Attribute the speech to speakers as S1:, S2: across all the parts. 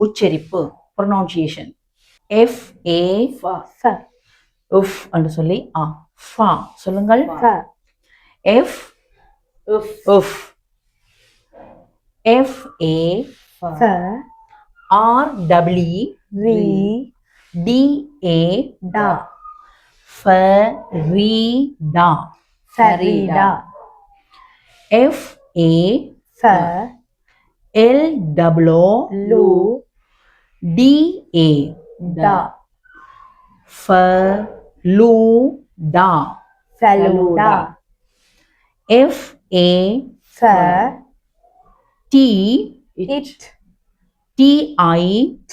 S1: உச்சரிப்பு pronunciation. F A
S2: F
S1: உஃப் என்று சொல்லி ஃபா சொல்லுங்கள். F உஃப். F A
S2: F
S1: R W
S2: R
S1: D A
S2: Da
S1: Farida.
S2: Farida
S1: F A
S2: F
S1: L W
S2: Lu
S1: D A
S2: Da
S1: Faluda.
S2: Faluda
S1: F A
S2: F
S1: T
S2: It
S1: T I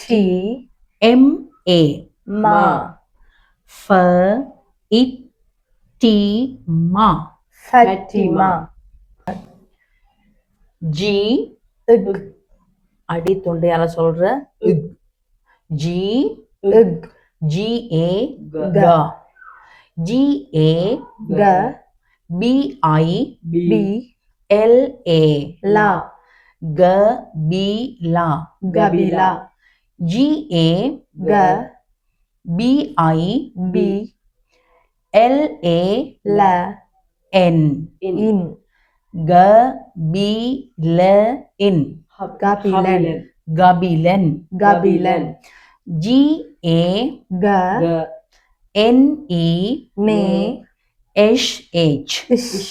S2: T
S1: M A
S2: Ma
S1: Fatima.
S2: Fatima
S1: G
S2: Ig
S1: அடி தொண்டையால சொல்ற G
S2: Ig
S1: G A G G A
S2: G
S1: B I
S2: B
S1: L A
S2: La
S1: Gabila.
S2: Gabila
S1: G A
S2: G
S1: B I
S2: B
S1: L A
S2: La
S1: N
S2: In
S1: Gabilan.
S2: Gabilan
S1: Gabilan.
S2: Gabilan
S1: G A
S2: G
S1: N E
S2: Ne
S1: H H
S2: Ish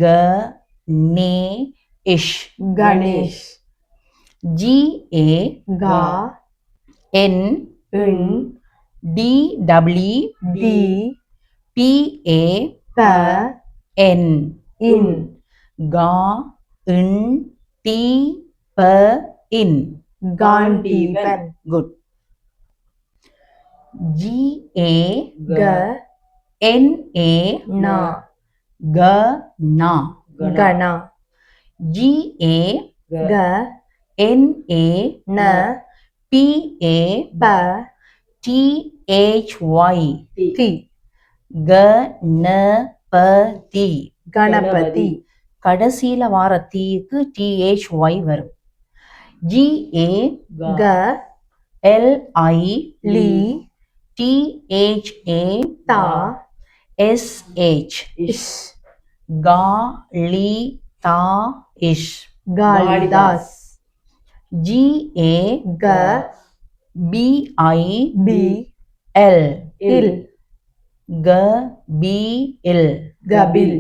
S1: Ganesh.
S2: Ganesh
S1: G A
S2: Ga
S1: N
S2: In
S1: D W
S2: D
S1: P A
S2: P
S1: N
S2: In
S1: Ga In T P In.
S2: Gandivan
S1: Good. G A
S2: G
S1: N A
S2: Na
S1: Gana.
S2: Gana
S1: G A
S2: G
S1: N A
S2: Na
S1: P A
S2: P
S1: T H Y
S2: T
S1: Ganapati.
S2: Ganapati
S1: கடைசியில வார தீக்கு THY வரும். G A
S2: G
S1: L I
S2: Li
S1: T H A
S2: Ta
S1: S H
S2: Ish
S1: Galidash.
S2: Galidas
S1: G A
S2: G
S1: B I
S2: B
S1: L
S2: Il
S1: Gabil.
S2: Gabil